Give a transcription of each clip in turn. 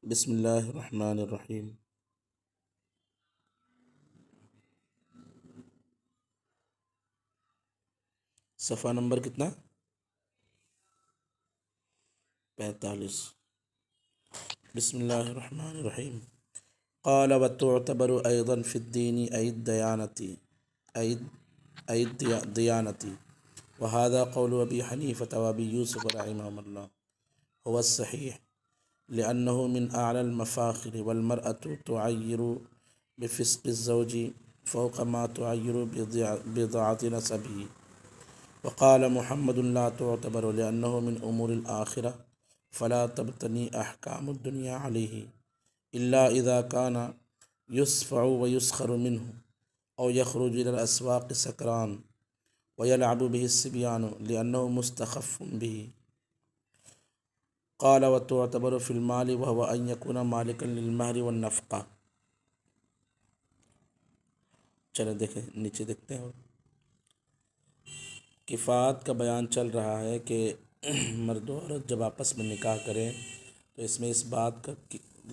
بسم اللہ الرحمن الرحیم۔ صفحہ نمبر کتنا؟ 45۔ بسم اللہ الرحمن الرحیم۔ قال وتعتبر ايضا في الدين اي الديانة وهذا قول ابي حنيفة وابي يوسف رحمهم الله هو الصحيح لأنه من أعلى المفاخر، والمرأة تعير بفسق الزوج فوق ما تعير بضاعة نسبه. وقال محمد لا تعتبر لأنه من أمور الآخرة فلا تبتني أحكام الدنيا عليه إلا إذا كان يصفع ويسخر منه أو يخرج إلى الأسواق سكران ويلعب به الصبيان لأنه مستخف به. قال وتعتبر في المال وهو أن يكون مالكا للمهر والنفقة. چلے دیکھیں نیچے دیکھتے ہیں۔ کفایت کا بیان چل رہا ہے کہ مرد و عورت جب آپس میں نکاح کریں تو اس میں اس بات کا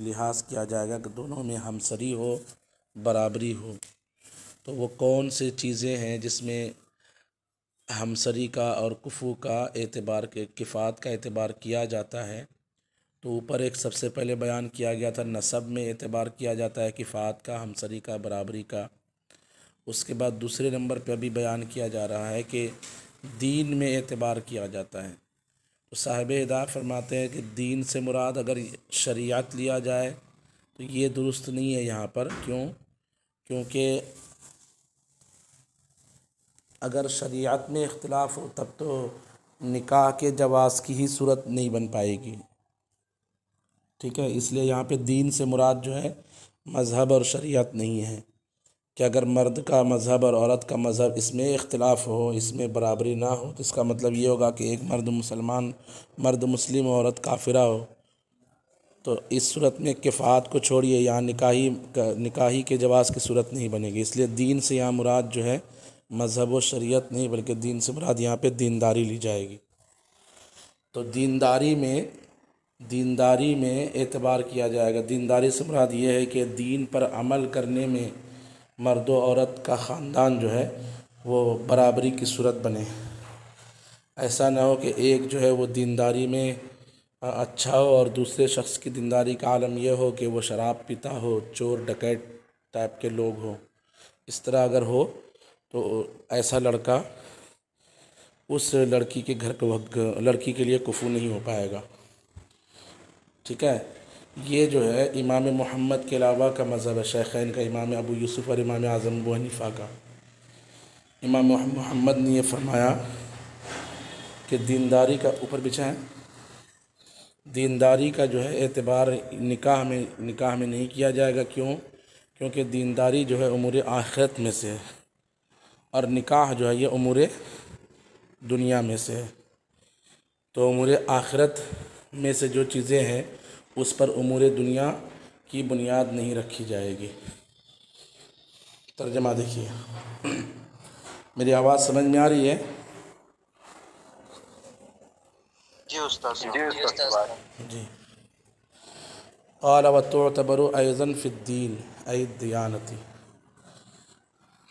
لحاظ کیا جائے گا کہ دونوں میں ہمسری ہو، برابری ہو۔ تو وہ کون سی چیزیں ہیں جس میں ہمسری کا اور کفو کا اعتبار کے کفایت کا اعتبار کیا جاتا ہے؟ تو اوپر ایک سب سے پہلے بیان کیا گیا تھا نسب میں اعتبار کیا جاتا ہے کفایت کا، ہمسری کا، برابری کا۔ اس کے بعد دوسرے نمبر پہ ابھی بیان کیا جا رہا ہے کہ دین میں اعتبار کیا جاتا ہے۔ تو صاحب ہدایت فرماتے ہیں کہ دین سے مراد اگر شریعت لیا جائے تو یہ درست نہیں ہے یہاں پر۔ کیونکہ اگر شریعت میں اختلاف ہو تب تو نکاح کے جواز کی ہی صورت نہیں بن پائے گی، ٹھیک ہے۔ اس لیے یہاں پہ دین سے مراد جو ہے مذہب اور شریعت نہیں ہے کہ اگر مرد کا مذہب اور عورت کا مذہب اس میں اختلاف ہو، اس میں برابری نہ ہو تو اس کا مطلب یہ ہوگا کہ ایک مرد مسلم و عورت کافرہ ہو۔ تو اس صورت میں کفایت کو چھوڑیے، یہاں نکاحی کے جواز کی صورت نہیں بنے گی۔ اس لیے دین سے یہاں مراد جو ہے مذہب و شریعت نہیں بلکہ دین سے مراد یہاں پہ دینداری لی جائے گی۔ تو دینداری میں اعتبار کیا جائے گا۔ دینداری سے مراد یہ ہے کہ دین پر عمل کرنے میں مرد و عورت کا خاندان جو ہے وہ برابری کی صورت بنے۔ ایسا نہ ہو کہ ایک جو ہے وہ دینداری میں اچھا ہو اور دوسرے شخص کی دینداری کا عالم یہ ہو کہ وہ شراب پیتا ہو، چور ڈکیت ٹائپ کے لوگ ہوں۔ اس طرح اگر ہو تو ایسا لڑکا اس لڑکی کے لڑکی کے لیے کفو نہیں ہو پائے گا، ٹھیک ہے۔ یہ جو ہے امام محمد کے علاوہ کا مذہب ہے، شیخین کا، امام ابو یوسف اور امام اعظم ابو حنیفہ کا۔ امام محمد نے یہ فرمایا کہ دینداری کا اوپر بچھائیں، دینداری کا جو ہے اعتبار نکاح میں نہیں کیا جائے گا۔ کیونکہ دینداری جو ہے امور آخرت میں سے ہے اور نکاح جو ہے یہ امور دنیا میں سے ہے۔ تو امور آخرت میں سے جو چیزیں ہیں اس پر امور دنیا کی بنیاد نہیں رکھی جائے گی۔ ترجمہ دیکھیے، میری آواز سمجھ میں آ رہی ہے؟ جی استاد۔ جی۔ قال وتعتبر ايضا في الدين اي الديانة،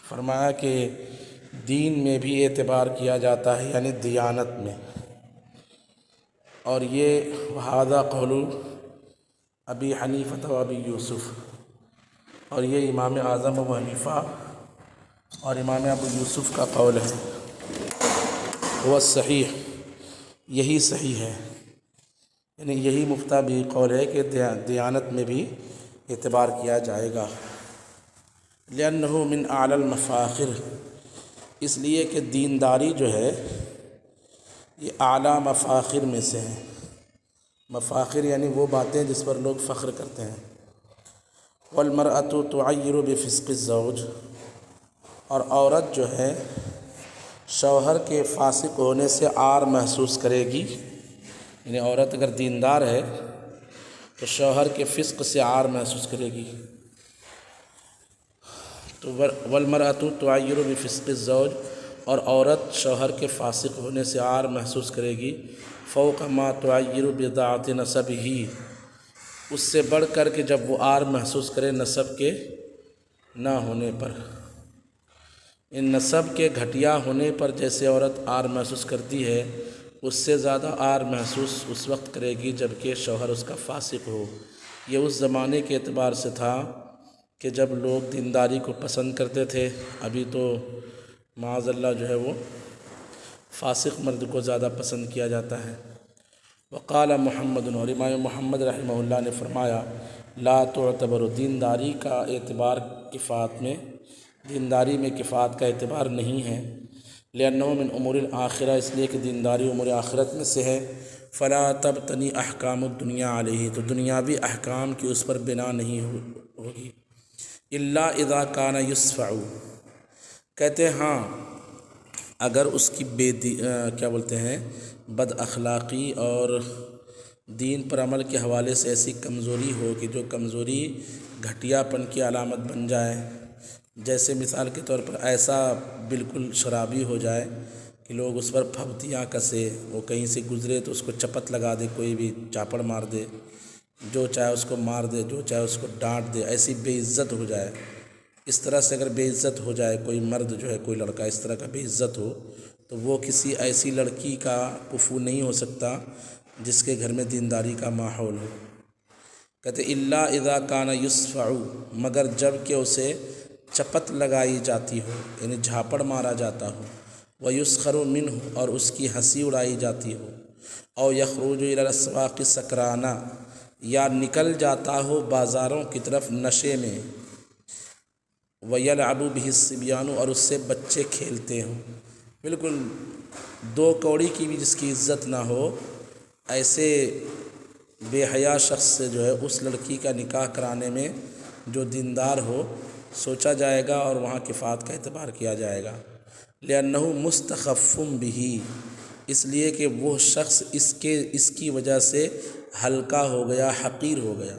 فرمایا کہ دین میں بھی اعتبار کیا جاتا ہے یعنی دیانت میں۔ اور یہ وهذا قول ابی حنیفہ و ابی یوسف، اور یہ امام اعظم ابو حنیفہ اور امام ابو یوسف کا قول ہے۔ وہ صحیح، یہی صحیح ہے، یعنی یہی مفتہ بھی قول ہے کہ دیانت میں بھی اعتبار کیا جائے گا۔ لأنه من اعلی المفاخر، اس لیے کہ دینداری جو ہے یہ اعلیٰ مفاخر میں سے ہے۔ مفاخر یعنی وہ باتیں جس پر لوگ فخر کرتے ہیں۔ والمرأة تعیر بفسق الزوج، اور عورت جو ہے شوہر کے فاسق ہونے سے عار محسوس کرے گی، یعنی عورت اگر دیندار ہے تو شوہر کے فسق سے عار محسوس کرے گی۔ تو والمرأة تعیر بفسق الزوج، اور عورت شوہر کے فاسق ہونے سے عار محسوس کرے گی، فوق ما تعیر بضاعة نسبہ، اس سے بڑھ کر کے جب وہ آر محسوس کرے نسب کے نہ ہونے پر، ان نسب کے گھٹیا ہونے پر جیسے عورت آر محسوس کرتی ہے، اس سے زیادہ آر محسوس اس وقت کرے گی جب کہ شوہر اس کا فاسق ہو۔ یہ اس زمانے کے اعتبار سے تھا کہ جب لوگ دینداری کو پسند کرتے تھے، ابھی تو معاذ اللہ جو ہے وہ فاسق مرد کو زیادہ پسند کیا جاتا ہے۔ وقال محمد، اور امام محمد رحمہ اللہ نے فرمایا، لا تعتبر، دینداری کا اعتبار کفات میں، دینداری میں کفات کا اعتبار نہیں ہے، لأنہ من امور الآخرہ، اس لیے کہ دینداری امور آخرت میں سے ہے، فلا تبتنی احکام الدنیا علیہ، تو دنیاوی احکام کی اس پر بنا نہیں ہوگی، الا اذا کان یصفع، کہتے ہیں ہاں اگر اس کی کیا بولتے ہیں بد اخلاقی اور دین پر عمل کے حوالے سے ایسی کمزوری ہو کہ جو کمزوری گھٹیا پن کی علامت بن جائے، جیسے مثال کے طور پر ایسا بالکل شرابی ہو جائے کہ لوگ اس پر پھبتیاں کسے، وہ کہیں سے گزرے تو اس کو چپت لگا دے، کوئی بھی چاپڑ مار دے، جو چاہے اس کو مار دے، جو چاہے اس کو ڈانٹ دے، ایسی بے عزت ہو جائے۔ اس طرح سے اگر بے عزت ہو جائے کوئی مرد جو ہے، کوئی لڑکا اس طرح کا بے عزت ہو، تو وہ کسی ایسی لڑکی کا کفو نہیں ہو سکتا جس کے گھر میں دینداری کا ماحول ہو۔ کہتے الا اذا کان یصفع، مگر جب کہ اسے چپت لگائی جاتی ہو، یعنی جھاپڑ مارا جاتا ہو، ویسخر منہ، اور اس کی ہنسی اڑائی جاتی ہو، او یخرج الی الاسواق سکرانہ، یا نکل جاتا ہو بازاروں کی طرف نشے میں، ویلعب بہ الصبیان، اور اس سے بچے کھیلتے ہوں، بالکل دو کوڑی کی بھی جس کی عزت نہ ہو، ایسے بے حیا شخص سے جو ہے اس لڑکی کا نکاح کرانے میں جو دیندار ہو سوچا جائے گا، اور وہاں کفات کا اعتبار کیا جائے گا، لأنہ مستخف بہ، اس لیے کہ وہ شخص اس کی وجہ سے ہلکا ہو گیا، حقیر ہو گیا۔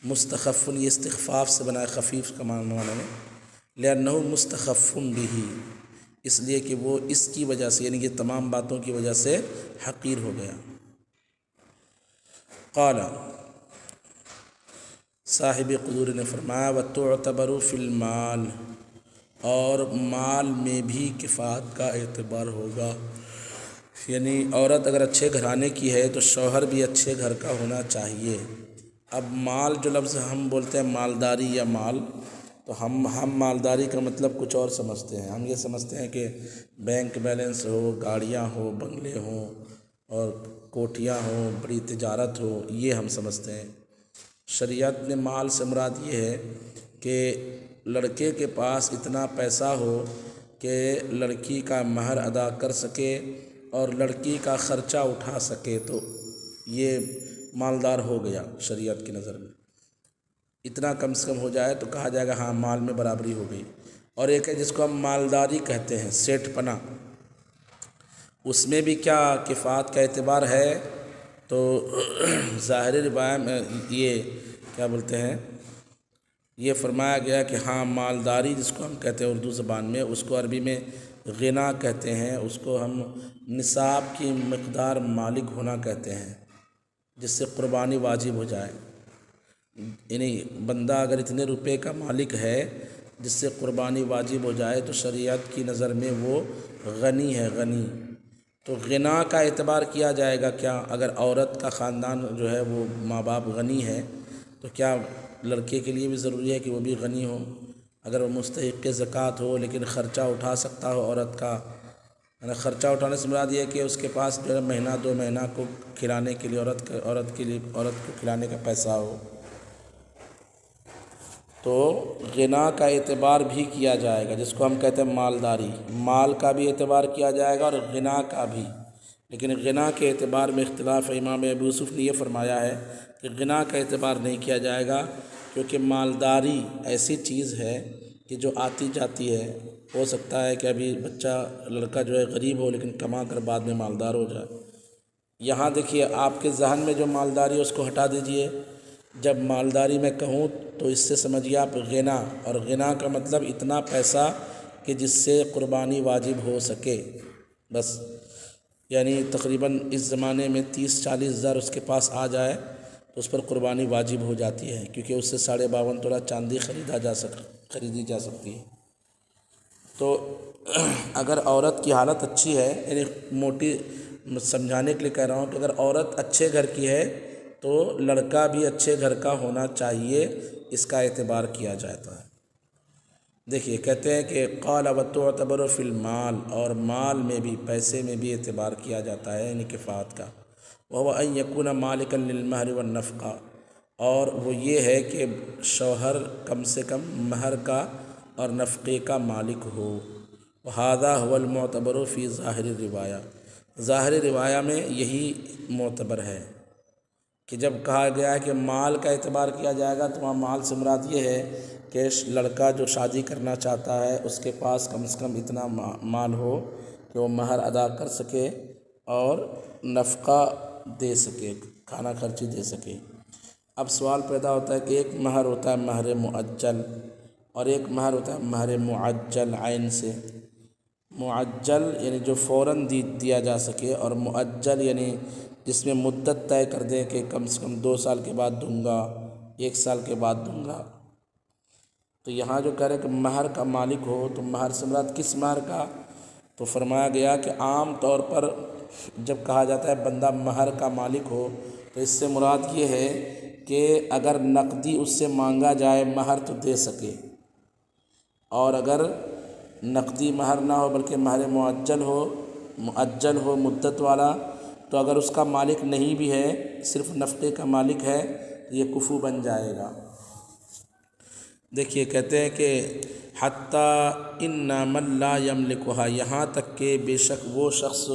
مستخف، یہ استخفاف سے بنا ہے، خفیف کا معنی میں، لأنہ مستخف بہ، اس لیے کہ وہ اس کی وجہ سے، یعنی یہ تمام باتوں کی وجہ سے حقیر ہو گیا۔ قال، صاحب قدور نے فرمایا، وتعتبر فی المال، اور مال میں بھی کفات کا اعتبار ہوگا، یعنی عورت اگر اچھے گھرانے کی ہے تو شوہر بھی اچھے گھر کا ہونا چاہیے۔ اب مال جو لفظ ہم بولتے ہیں مالداری یا مال، تو ہم مالداری کا مطلب کچھ اور سمجھتے ہیں، ہم یہ سمجھتے ہیں کہ بینک بیلنس ہو، گاڑیاں ہو، بنگلے ہوں، اور کوٹھیاں ہوں، بڑی تجارت ہو، یہ ہم سمجھتے ہیں۔ شریعت نے مال سے مراد یہ ہے کہ لڑکے کے پاس اتنا پیسہ ہو کہ لڑکی کا مہر ادا کر سکے اور لڑکی کا خرچہ اٹھا سکے، تو یہ مالدار ہو گیا شریعت کی نظر میں۔ اتنا کم سے کم ہو جائے تو کہا جائے گا ہاں مال میں برابری ہو گئی۔ اور ایک ہے جس کو ہم مالداری کہتے ہیں، سیٹھ پنا، اس میں بھی کیا کفات کا اعتبار ہے؟ تو ظاہر روایت میں یہ کیا بولتے ہیں، یہ فرمایا گیا کہ ہاں مالداری جس کو ہم کہتے ہیں اردو زبان میں، اس کو عربی میں غنا کہتے ہیں، اس کو ہم نصاب کی مقدار مالک ہونا کہتے ہیں، جس سے قربانی واجب ہو جائے، یعنی بندہ اگر اتنے روپے کا مالک ہے جس سے قربانی واجب ہو جائے تو شریعت کی نظر میں وہ غنی ہے، غنی۔ تو غنا کا اعتبار کیا جائے گا کیا؟ اگر عورت کا خاندان جو ہے وہ ماں باپ غنی ہے تو کیا لڑکے کے لیے بھی ضروری ہے کہ وہ بھی غنی ہو؟ اگر وہ مستحق زکوٰۃ ہو لیکن خرچہ اٹھا سکتا ہو عورت کا، یعنی خرچہ اٹھانے سے مراد یہ ہے کہ اس کے پاس جو ہے مہینہ دو مہینہ کو کھلانے کے لیے عورت کو کھلانے کا پیسہ ہو، تو غنا کا اعتبار بھی کیا جائے گا، جس کو ہم کہتے ہیں مالداری، مال کا بھی اعتبار کیا جائے گا اور غنا کا بھی۔ لیکن غنا کے اعتبار میں اختلاف ہے، امام ابو یوسف نے یہ فرمایا ہے کہ غنا کا اعتبار نہیں کیا جائے گا، کیونکہ مالداری ایسی چیز ہے کہ جو آتی جاتی ہے، ہو سکتا ہے کہ ابھی بچہ لڑکا جو ہے غریب ہو لیکن کما کر بعد میں مالدار ہو جائے۔ یہاں دیکھیے آپ کے ذہن میں جو مالداری ہے اس کو ہٹا دیجئے، جب مالداری میں کہوں تو اس سے سمجھیے آپ غنا، اور غنا کا مطلب اتنا پیسہ کہ جس سے قربانی واجب ہو سکے، بس، یعنی تقریباً اس زمانے میں 30-40 ہزار اس کے پاس آ جائے تو اس پر قربانی واجب ہو جاتی ہے، کیونکہ اس سے 52.5 تولہ چاندی خریدی جا سکتی ہے۔ تو اگر عورت کی حالت اچھی ہے، یعنی موٹی سمجھانے کے لیے کہہ رہا ہوں کہ اگر عورت اچھے گھر کی ہے تو لڑکا بھی اچھے گھر کا ہونا چاہیے، اس کا اعتبار کیا جاتا ہے۔ دیکھیے کہتے ہیں کہ قال وتعتبر فی المال، اور مال میں بھی، پیسے میں بھی اعتبار کیا جاتا ہے، یعنی کفایت کا۔ وهو ان یکون مالکا للمہر والنفقہ، اور وہ یہ ہے کہ شوہر کم سے کم مہر کا اور نفقے کا مالک ہو۔ وہذا هو المعتبر فی ظاہر الروایہ، ظاہر روایہ میں یہی معتبر ہے کہ جب کہا گیا ہے کہ مال کا اعتبار کیا جائے گا تو وہاں مال سے مراد یہ ہے کہ لڑکا جو شادی کرنا چاہتا ہے اس کے پاس کم سے کم اتنا مال ہو کہ وہ مہر ادا کر سکے اور نفقہ دے سکے، کھانا خرچی دے سکے۔ اب سوال پیدا ہوتا ہے کہ ایک مہر ہوتا ہے مہر معجل، اور ایک مہر ہوتا ہے مہر معجل عین سے۔ معجل یعنی جو فوراً دیا جا سکے، اور معجل یعنی جس میں مدت طے کر دیں کہ کم سے کم 2 سال کے بعد دوں گا، 1 سال کے بعد دوں گا۔ تو یہاں جو کہہ رہے ہیں کہ مہر کا مالک ہو، تو مہر سے مراد کس مہر کا؟ تو فرمایا گیا کہ عام طور پر جب کہا جاتا ہے بندہ مہر کا مالک ہو تو اس سے مراد یہ ہے کہ اگر نقدی اس سے مانگا جائے مہر تو دے سکے، اور اگر نقدی مہر نہ ہو بلکہ مہر معجل ہو مدت والا، تو اگر اس کا مالک نہیں بھی ہے، صرف نفقے کا مالک ہے، تو یہ کفو بن جائے گا۔ دیکھیے کہتے ہیں کہ حتیٰ ان من لا یملکھا، یہاں تک کہ بے شک وہ شخص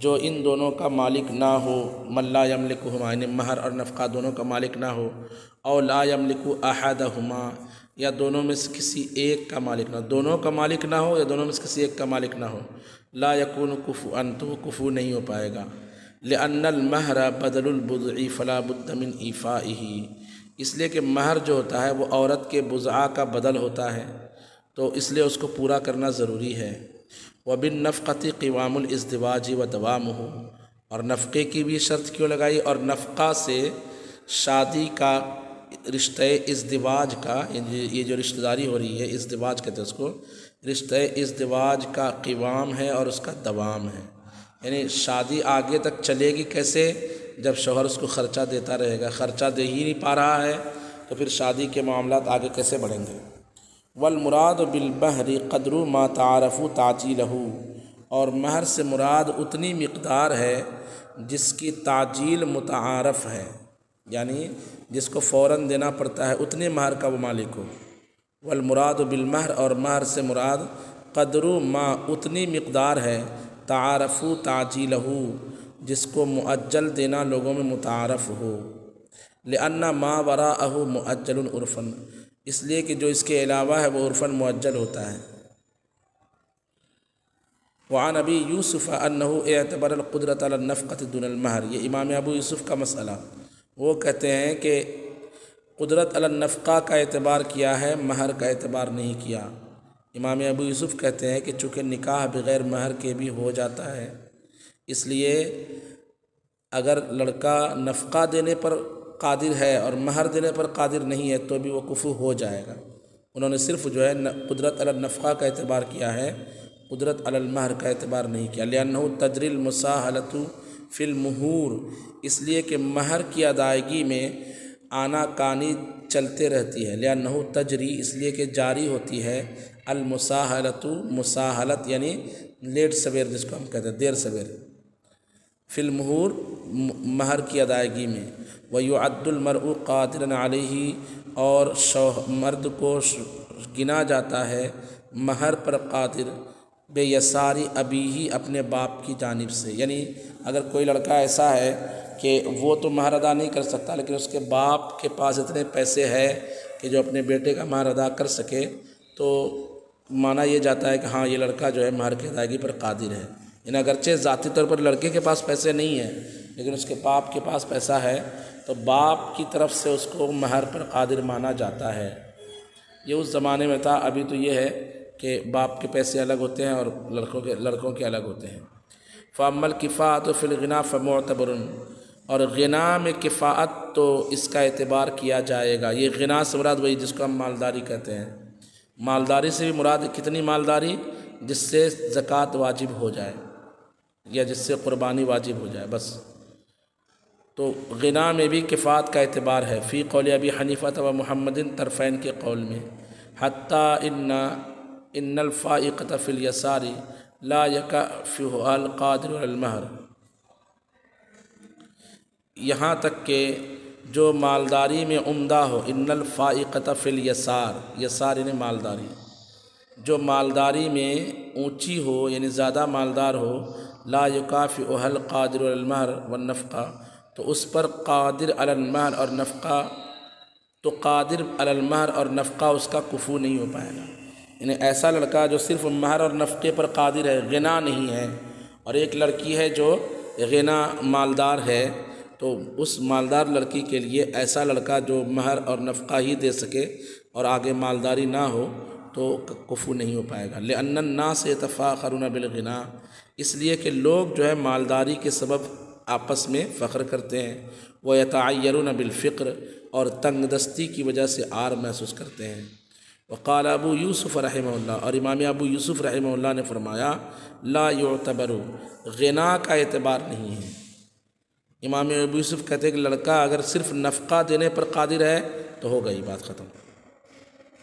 جو ان دونوں کا مالک نہ ہو، من لا یملکھما یعنی مہر اور نفقہ دونوں کا مالک نہ ہو، او لا یملک احدہما یا دونوں میں سے کسی ایک کا مالک نہ ہو، دونوں کا مالک نہ ہو یا دونوں میں سے کسی ایک کا مالک نہ ہو، لا یکون کفوا، تو وہ کفو نہیں ہو پائے گا۔ لأن المہر بدل البضع فلا بد من ایفائہ، اس لیے کہ مہر جو ہوتا ہے وہ عورت کے بضع کا بدل ہوتا ہے، تو اس لیے اس کو پورا کرنا ضروری ہے۔ وبالنفقۃ قوام الازدواج ودوامہ، اور نفقے کی بھی شرط کیوں لگائی؟ اور نفقہ سے شادی کا رشتہ ازدواج کا، یہ جو رشتہ داری ہو رہی ہے ازدواج کہتے ہیں اس کو، رشتہ ازدواج کا قوام ہے اور اس کا دوام ہے، یعنی شادی آگے تک چلے گی کیسے؟ جب شوہر اس کو خرچہ دیتا رہے گا، خرچہ دے ہی نہیں پا رہا ہے تو پھر شادی کے معاملات آگے کیسے بڑھیں گے؟ والمراد بالمہر قدر ما تعارف تعجیلہ، اور مہر سے مراد اتنی مقدار ہے جس کی تعجیل متعارف ہے، یعنی جس کو فوراً دینا پڑتا ہے اتنے مہر کا وہ مالک ہو۔ والمراد بالمہر، اور مہر سے مراد قدر ما اتنی مقدار ہے، تعارف تعجیلہ جس کو معجل دینا لوگوں میں متعارف ہو۔ لأن ما وراءہ معجل عرفاً، اس لیے کہ جو اس کے علاوہ ہے وہ عرفاً معجل ہوتا ہے۔ وعن ابی یوسف انہ اعتبر القدرۃ علی النفقۃ دون المہر، یہ امام ابو یوسف کا مسئلہ، وہ کہتے ہیں کہ قدرت علی النفقہ کا اعتبار کیا ہے، مہر کا اعتبار نہیں کیا۔ امام ابو یوسف کہتے ہیں کہ چونکہ نکاح بغیر مہر کے بھی ہو جاتا ہے، اس لیے اگر لڑکا نفقہ دینے پر قادر ہے اور مہر دینے پر قادر نہیں ہے تو بھی وہ کفو ہو جائے گا۔ انہوں نے صرف جو ہے قدرت علی النفقہ کا اعتبار کیا ہے، قدرت علی المہر کا اعتبار نہیں کیا۔ لأنہ تجری المساہلۃ فی المہور، اس لیے کہ مہر کی ادائیگی میں آنا کانی چلتے رہتی ہے۔ لأنہ تجری، اس لیے کہ جاری ہوتی ہے، المساہلۃ، مساہلت یعنی لیٹ سویر جس کو ہم کہتے ہیں دیر سویر، فی المہور مہر کی ادائیگی میں۔ ویعد المرء قادرا علیہ، اور مرد کو گنا جاتا ہے مہر پر قادر، بے یساری ابیہ، اپنے باپ کی جانب سے، یعنی اگر کوئی لڑکا ایسا ہے کہ وہ تو مہر ادا نہیں کر سکتا لیکن اس کے باپ کے پاس اتنے پیسے ہے کہ جو اپنے بیٹے کا مہر ادا کر سکے، تو مانا یہ جاتا ہے کہ ہاں یہ لڑکا جو ہے مہر کی ادائیگی پر قادر ہے۔ یعنی اگرچہ ذاتی طور پر لڑکے کے پاس پیسے نہیں ہیں لیکن اس کے باپ کے پاس پیسہ ہے تو باپ کی طرف سے اس کو مہر پر قادر مانا جاتا ہے۔ یہ اس زمانے میں تھا، ابھی تو یہ ہے کہ باپ کے پیسے الگ ہوتے ہیں اور لڑکوں کے الگ ہوتے ہیں۔ فَأَمَّا الْكِفَاءَةُ فِي الْغِنَىٰ فَمُعْتَبَرٌ، اور غنا میں کفایت تو اس کا اعتبار کیا جائے گا۔ یہ غنا سے مراد وہی جس کو ہم مالداری کہتے ہیں۔ مالداری سے بھی مراد کتنی مالداری؟ جس سے زکوٰۃ واجب ہو جائے یا جس سے قربانی واجب ہو جائے بس۔ تو غنا میں بھی کفایت کا اعتبار ہے، فی قول ابی حنیفہ و محمد طرفین کے قول میں، حتیٰ ان الفائقۃ فی الیسار لا یکفیہ القادر علی المہر، یہاں تک کہ جو مالداری میں عمدہ ہو، ان الفائقۃ فی الیسار، یسار یعنی مالداری، جو مالداری میں اونچی ہو یعنی زیادہ مالدار ہو، لا یکافئہ القادر علی المہر والنفقہ، تو اس پر قادر علی المہر اور نفقہ، تو قادر علی المہر اور نفقہ اس کا کفو نہیں ہو پائے گا۔ یعنی ایسا لڑکا جو صرف مہر اور نفقے پر قادر ہے، غنا نہیں ہے، اور ایک لڑکی ہے جو غنا مالدار ہے، تو اس مالدار لڑکی کے لیے ایسا لڑکا جو مہر اور نفقہ ہی دے سکے اور آگے مالداری نہ ہو تو کفو نہیں ہو پائے گا۔ لأن الناس یتفاخرون بالغنا، اس لیے کہ لوگ جو ہے مالداری کے سبب آپس میں فخر کرتے ہیں، ویتعیرون بالفقر، اور تنگ دستی کی وجہ سے عار محسوس کرتے ہیں۔ وقال ابو یوسف رحمہ اللہ، اور امام ابو یوسف رحمہ اللہ نے فرمایا، لا یعتبر، غنا کا اعتبار نہیں ہے۔ امام ابو یوسف کہتے ہیں کہ لڑکا اگر صرف نفقہ دینے پر قادر ہے تو ہو گئی بات ختم،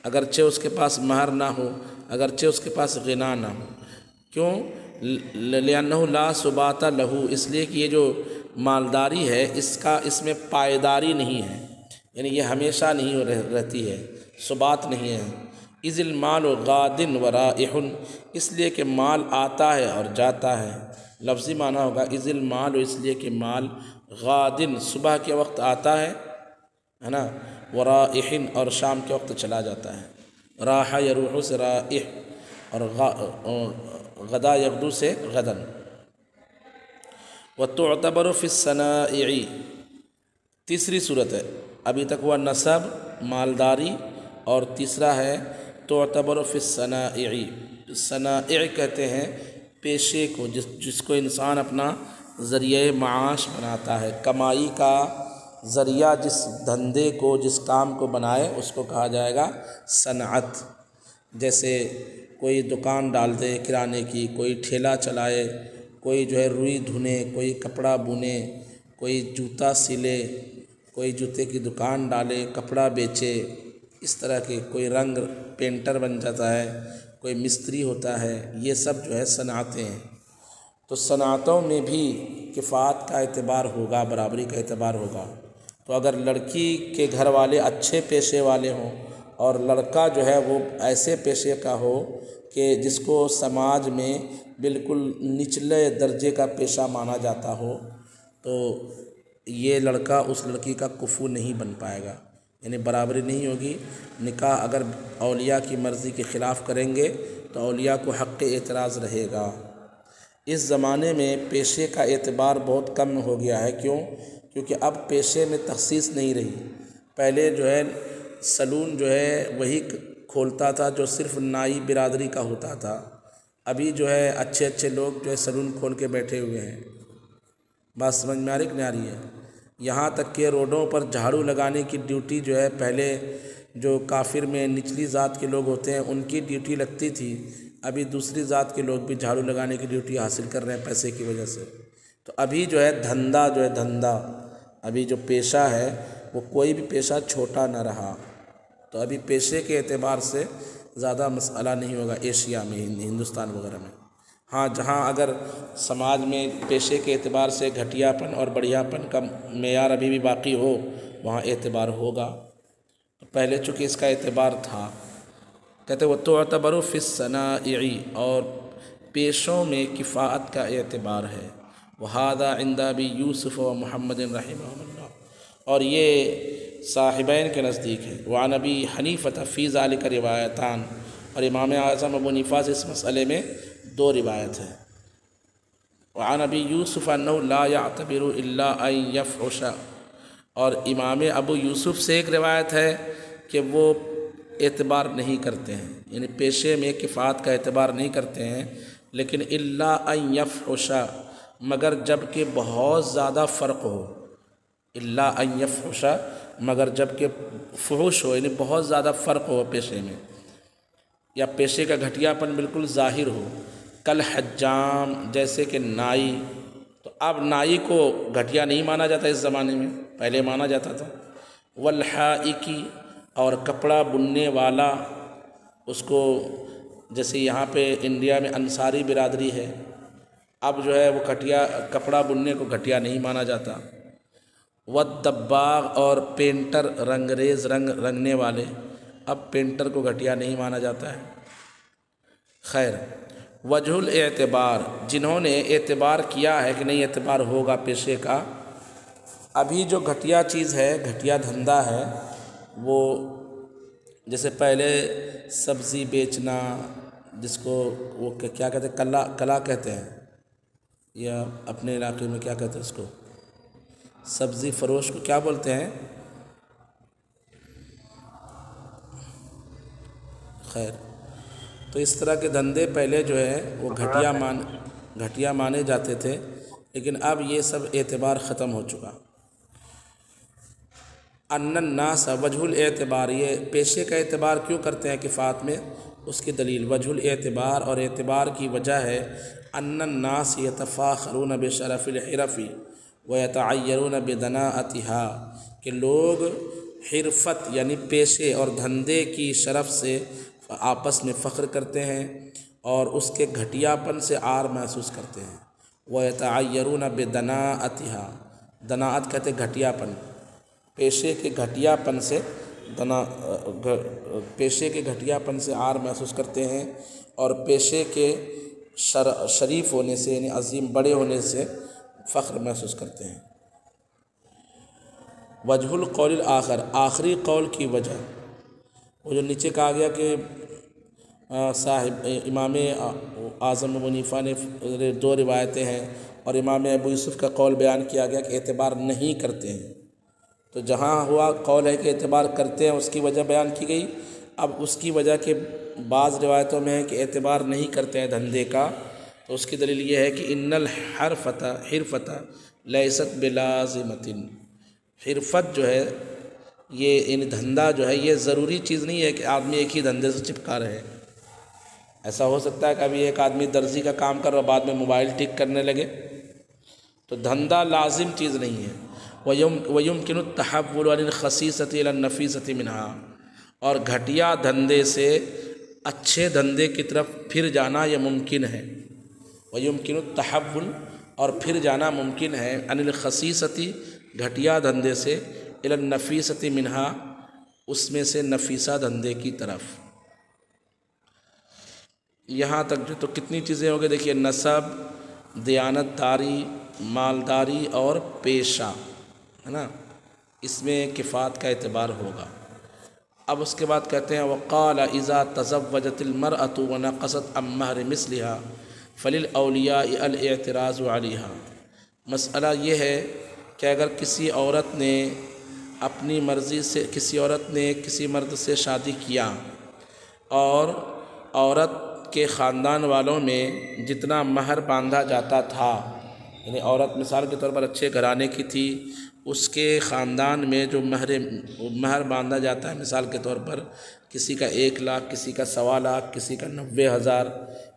اگرچہ اس کے پاس مہر نہ ہو، اگرچہ اس کے پاس غنا نہ ہو۔ کیوں؟ لأنہ لا ثبات لہو، اس لیے کہ یہ جو مالداری ہے اس میں پائیداری نہیں ہے، یعنی یہ ہمیشہ نہیں رہتی ہے، ثبات نہیں ہے۔ اذ المال غاد ورائح، اس لیے کہ مال آتا ہے اور جاتا ہے۔ لفظی معنی ہوگا اذ المال، اس لیے کہ مال غادن صبح کے وقت آتا ہے نا، ورائح اور شام کے وقت چلا جاتا ہے۔ راح یروح سے رائح، اور غدا یغدو سے غدن۔ وتعتبر فی الصنائع، تیسری صورت ہے، ابھی تک ہوا نسب مالداری، اور تیسرا ہے تعتبر فی الصنائع۔ صنائع کہتے ہیں پیشے کو، جس کو انسان اپنا ذریعہ معاش بناتا ہے، کمائی کا ذریعہ جس دھندے کو، جس کام کو بنائے اس کو کہا جائے گا صنعت۔ جیسے کوئی دکان ڈال دے کرانے کی، کوئی ٹھیلا چلائے، کوئی جو ہے روئی دھنے، کوئی کپڑا بنے، کوئی جوتا سلے، کوئی جوتے کی دکان ڈالے، کپڑا بیچے، اس طرح کے، کوئی رنگ پینٹر بن جاتا ہے، کوئی مستری ہوتا ہے، یہ سب جو ہے صنعتیں ہیں۔ تو صنعتوں میں بھی کفایت کا اعتبار ہوگا، برابری کا اعتبار ہوگا۔ تو اگر لڑکی کے گھر والے اچھے پیشے والے ہوں اور لڑکا جو ہے وہ ایسے پیشے کا ہو کہ جس کو سماج میں بالکل نچلے درجے کا پیشہ مانا جاتا ہو، تو یہ لڑکا اس لڑکی کا کفو نہیں بن پائے گا، یعنی برابری نہیں ہوگی۔ نکاح اگر اولیاء کی مرضی کے خلاف کریں گے تو اولیاء کو حق اعتراض رہے گا۔ اس زمانے میں پیشے کا اعتبار بہت کم ہو گیا ہے۔ کیوں؟ کیونکہ اب پیشے میں تخصیص نہیں رہی۔ پہلے جو ہے سلون جو ہے وہی کھولتا تھا جو صرف نائی برادری کا ہوتا تھا، ابھی جو ہے اچھے اچھے لوگ جو ہے سلون کھول کے بیٹھے ہوئے ہیں۔ بات سمجھ میں آ رہی کہ نہیں آ رہی ہے؟ یہاں تک کہ روڈوں پر جھاڑو لگانے کی ڈیوٹی جو ہے پہلے جو کافر میں نچلی ذات کے لوگ ہوتے ہیں ان کی ڈیوٹی لگتی تھی، ابھی دوسری ذات کے لوگ بھی جھاڑو لگانے کی ڈیوٹی حاصل کر رہے ہیں پیسے کی وجہ سے۔ تو ابھی جو ہے دھندا ابھی جو پیشہ ہے وہ کوئی بھی پیشہ چھوٹا نہ رہا۔ تو ابھی پیشے کے اعتبار سے زیادہ مسئلہ نہیں ہوگا ایشیا میں، ہندوستان وغیرہ میں۔ ہاں، جہاں اگر سماج میں پیشے کے اعتبار سے گھٹیا پن اور بڑھیا پن کا معیار ابھی بھی باقی ہو، وہاں اعتبار ہوگا۔ پہلے چونکہ اس کا اعتبار تھا، کہتے وہ تعتبر فی الصنائع، اور پیشوں میں کفایت کا اعتبار ہے۔ وہذا عند ابی یوسف و محمد رحمہ اللہ، اور یہ صاحبین کے نزدیک ہے۔ وعن ابی حنیفہ فی ذلک روایتان، اور امام اعظم ابو حنیفہ سے اس مسئلے میں 2 روایت ہیں۔ وعن ابی یوسف انہ لا یعتبر الا ان یفحش، اور امام ابو یوسف سے ایک روایت ہے کہ وہ اعتبار نہیں کرتے ہیں، یعنی پیشے میں کفایت کا اعتبار نہیں کرتے ہیں، لیکن الا ان یفحش، مگر جب کہ بہت زیادہ فرق ہو، الا ان یفحش، مگر جب کہ فحش ہو، یعنی بہت زیادہ فرق ہو پیشے میں، یا پیشے کا گھٹیا پن بالکل ظاہر ہو، کل حجام، جیسے کہ نائی۔ تو اب نائی کو گھٹیا نہیں مانا جاتا اس زمانے میں، پہلے مانا جاتا تھا۔ والحائکی، اور کپڑا بننے والا، اس کو جیسے یہاں پہ انڈیا میں انصاری برادری ہے، اب جو ہے وہ کپڑا بننے کو گھٹیا نہیں مانا جاتا۔ والدباغ، اور پینٹر، رنگریز رنگ رنگنے والے، اب پینٹر کو گھٹیا نہیں مانا جاتا ہے۔ خیر، وجہ الاعتبار، جنہوں نے اعتبار کیا ہے کہ نہیں اعتبار ہوگا پیشے کا، ابھی جو گھٹیا چیز ہے، گھٹیا دھندا ہے، وہ جیسے پہلے سبزی بیچنا، جس کو وہ کیا کہتے ہیں، کلا کہتے ہیں، یا اپنے علاقے میں کیا کہتے ہیں اس کو، سبزی فروش کو کیا بولتے ہیں؟ خیر، تو اس طرح کے دھندے پہلے جو ہے وہ گھٹیا مانے جاتے تھے، لیکن اب یہ سب اعتبار ختم ہو چکا۔ ان الناس، وجہ الاعتبار، یہ پیشے کا اعتبار کیوں کرتے ہیں کفایت میں، اس کی دلیل وجہ الاعتبار، اور اعتبار کی وجہ ہے ان الناس یتفاخرون بشرف الحرف ویتعیرون بدناءتها، کہ لوگ حرفت یعنی پیشے اور دھندے کی شرف سے آپس میں فخر کرتے ہیں اور اس کے گھٹیا پن سے عار محسوس کرتے ہیں۔ ویتعیرون بدناءتها، دناءت کہتے گھٹیا پن، پیشے کے گھٹیا پن سے پیشے کے گھٹیا پن سے عار محسوس کرتے ہیں، اور پیشے کے شریف ہونے سے، یعنی عظیم بڑے ہونے سے فخر محسوس کرتے ہیں۔ وجہ القول الآخر، آخری قول کی وجہ، وہ جو نیچے کہا گیا کہ صاحب امام اعظم ابو حنیفہ نے دو روایتیں ہیں، اور امام ابو یوسف کا قول بیان کیا گیا کہ اعتبار نہیں کرتے ہیں، تو جہاں ہوا قول ہے کہ اعتبار کرتے ہیں، اس کی وجہ بیان کی گئی۔ اب اس کی وجہ کے بعض روایتوں میں ہے کہ اعتبار نہیں کرتے ہیں دھندے کا، تو اس کی دلیل یہ ہے کہ ان حرفت لیست بلازمۃ، حرفت جو ہے یہ ان دھندا جو ہے یہ ضروری چیز نہیں ہے کہ آدمی ایک ہی دھندے سے چپکا رہے۔ ایسا ہو سکتا ہے کہ ابھی ایک آدمی درزی کا کام کر رہا بعد میں موبائل ٹھیک کرنے لگے، تو دھندا لازم چیز نہیں ہے۔ وَيُمْكِنُ التَّحَوُّلُ عَنِ الْخَسِيسَةِ إِلَى النَّفِيسَةِ مِنْهَا، اور گھٹیا دھندے سے اچھے دھندے کی طرف پھر جانا یہ ممکن ہے۔ وَيُمْكِنُ التَّحَوُّلُ، اور پھر جانا ممکن ہے، عَنِ الْخَسِيسَةِ گھٹیا دھندے سے، إِلَى النَّفِيسَةِ مِنْهَا اس میں سے نفیسہ دھندے کی طرف۔ یہاں تک جو تو کتنی چیزیں ہو گئی دیکھیے، نسب، دیانت داری، مالداری اور پیشہ، ہے نا، اس میں کفایت کا اعتبار ہوگا۔ اب اس کے بعد کہتے ہیں وَقَالَ إِذَا تَزَوَّجَتِ الْمَرْأَةُ وَنَقَصَتْ عَنْ مَهْرِ مِثْلِهَا فَلِلْأَوْلِيَاءِ الْاعْتِرَاضُ عَلَيْهَا۔ مسئلہ یہ ہے کہ اگر کسی عورت نے اپنی مرضی سے، کسی عورت نے کسی مرد سے شادی کیا، اور عورت کے خاندان والوں میں جتنا مہر باندھا جاتا تھا، یعنی عورت مثال کے طور پر اچھے گھرانے کی تھی، اس کے خاندان میں جو مہر باندھا جاتا ہے، مثال کے طور پر کسی کا 1 لاکھ، کسی کا 1.25 لاکھ، کسی کا 90,000،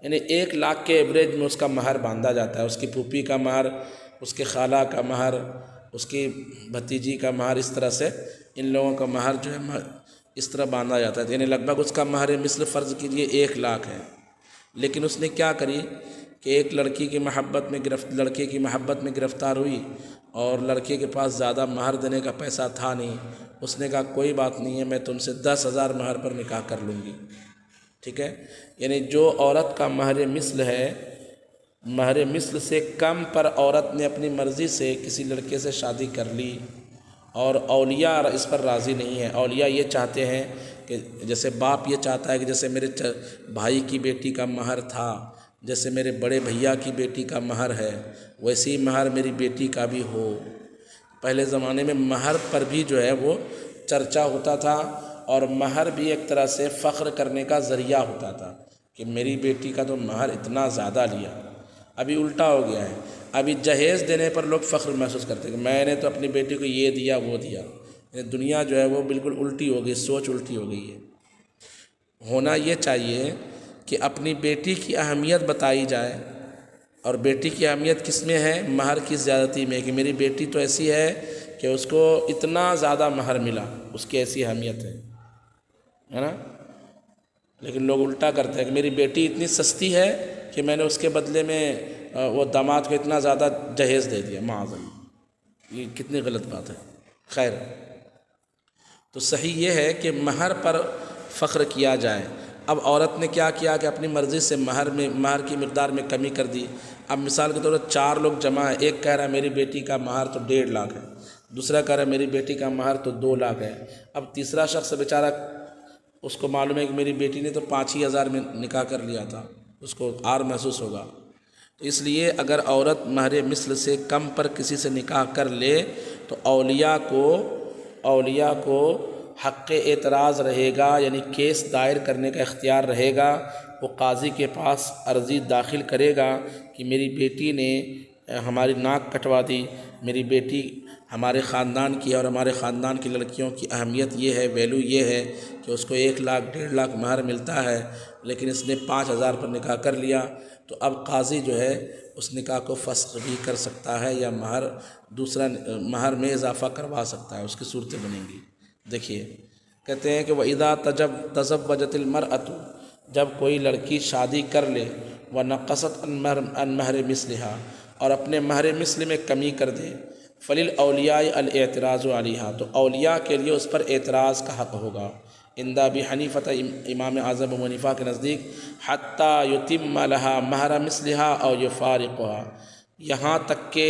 یعنی 1 لاکھ کے ایوریج میں اس کا مہر باندھا جاتا ہے، اس کی پھوپھی کا مہر، اس کے خالہ کا مہر، اس کی بھتیجی کا مہر، اس طرح سے ان لوگوں کا مہر جو ہے اس طرح باندھا جاتا ہے، یعنی لگ بھگ اس کا مہر مثل فرض کیجیے 1 لاکھ ہے۔ لیکن اس نے کیا کری کہ ایک لڑکے کی محبت میں گرفتار ہوئی، اور لڑکے کے پاس زیادہ مہر دینے کا پیسہ تھا نہیں، اس نے کہا کوئی بات نہیں ہے، میں تم سے 10,000 مہر پر نکاح کر لوں گی، ٹھیک ہے۔ یعنی جو عورت کا مہر مثل ہے، مہر مثل سے کم پر عورت نے اپنی مرضی سے کسی لڑکے سے شادی کر لی، اور اولیاء اس پر راضی نہیں ہیں۔ اولیاء یہ چاہتے ہیں کہ جیسے باپ یہ چاہتا ہے کہ جیسے میرے بھائی کی بیٹی کا مہر تھا، جیسے میرے بڑے بھیا کی بیٹی کا مہر ہے، ویسی مہر میری بیٹی کا بھی ہو۔ پہلے زمانے میں مہر پر بھی جو ہے وہ چرچا ہوتا تھا، اور مہر بھی ایک طرح سے فخر کرنے کا ذریعہ ہوتا تھا کہ میری بیٹی کا تو مہر اتنا زیادہ لیا۔ ابھی الٹا ہو گیا ہے، ابھی جہیز دینے پر لوگ فخر محسوس کرتے ہیں کہ میں نے تو اپنی بیٹی کو یہ دیا وہ دیا، یعنی دنیا جو ہے وہ بالکل الٹی ہو گئی، سوچ الٹی ہو گئی ہے۔ ہونا یہ چاہیے کہ اپنی بیٹی کی اہمیت بتائی جائے، اور بیٹی کی اہمیت کس میں ہے؟ مہر کی زیادتی میں، کہ میری بیٹی تو ایسی ہے کہ اس کو اتنا زیادہ مہر ملا، اس کی ایسی اہمیت ہے نا۔ لیکن لوگ الٹا کرتے ہیں کہ میری بیٹی اتنی سستی ہے کہ میں نے اس کے بدلے میں وہ داماد کو اتنا زیادہ جہیز دے دیا، معاذ اللہ، یہ کتنی غلط بات ہے۔ خیر، تو صحیح یہ ہے کہ مہر پر فخر کیا جائے۔ اب عورت نے کیا کیا کہ اپنی مرضی سے مہر کی مقدار میں کمی کر دی۔ اب مثال کے طور پر 4 لوگ جمع ہیں، ایک کہہ رہا ہے میری بیٹی کا مہر تو 1.5 لاکھ ہے، دوسرا کہہ رہا ہے میری بیٹی کا مہر تو 2 لاکھ ہے۔ اب تیسرا شخص بیچارہ، اس کو معلوم ہے کہ میری بیٹی نے تو 5 ہی ہزار میں نکاح کر لیا تھا، اس کو عار محسوس ہوگا۔ تو اس لیے اگر عورت مہر مثل سے کم پر کسی سے نکاح کر لے تو اولیاء کو حق اعتراض رہے گا، یعنی کیس دائر کرنے کا اختیار رہے گا۔ وہ قاضی کے پاس عرضی داخل کرے گا کہ میری بیٹی نے ہماری ناک کٹوا دی، میری بیٹی ہمارے خاندان کی اور ہمارے خاندان کی لڑکیوں کی اہمیت یہ ہے، ویلیو یہ ہے کہ اس کو 1 لاکھ 1.5 لاکھ مہر ملتا ہے، لیکن اس نے 5 ہزار پر نکاح کر لیا۔ تو اب قاضی جو ہے اس نکاح کو فسخ بھی کر سکتا ہے، یا دوسرا مہر میں اضافہ کروا سکتا ہے، اس کی صورتیں بنیں گی۔ دیکھیے کہتے ہیں کہ وَإِذَا تَزَوَّجَتِ الْمَرْأَةُ، جب کوئی لڑکی شادی کر لے، وَنَقَصَتْ عَنْ مَہْرِ مِثْلِهَا، اور اپنے مہر مثل میں کمی کر دے، فَلِلْأَوْلِيَاءِ الْاعْتِرَاضُ عَلَيْهَا، تو اولیاء کے لیے اس پر اعتراض کا حق ہوگا۔ عند ابی حنیفہ، امام اعظم ابو حنیفہ کے نزدیک، حتیٰ یتم لہا مہر مثلہا او یفارقہا، یہاں تک کہ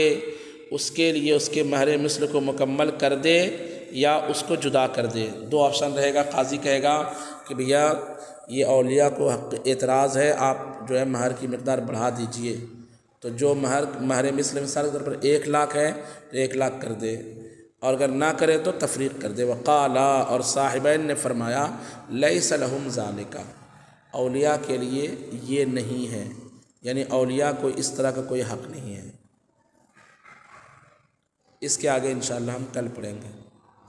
اس کے لیے اس کے مہر مثل کو مکمل کر دے یا اس کو جدا کر دے۔ 2 آپشن رہے گا، قاضی کہے گا کہ بھیا یہ اولیاء کو حق اعتراض ہے، آپ جو ہے مہر کی مقدار بڑھا دیجئے، تو جو مہر مثل مثال کے طور پر 1 لاکھ ہے تو 1 لاکھ کر دے، اور اگر نہ کرے تو تفریق کر دے۔ وقالا، اور صاحبین نے فرمایا، لیس لہم ذالک، اولیاء کے لیے یہ نہیں ہے، یعنی اولیاء کو اس طرح کا کوئی حق نہیں ہے۔ اس کے آگے انشاءاللہ ہم کل پڑھیں گے۔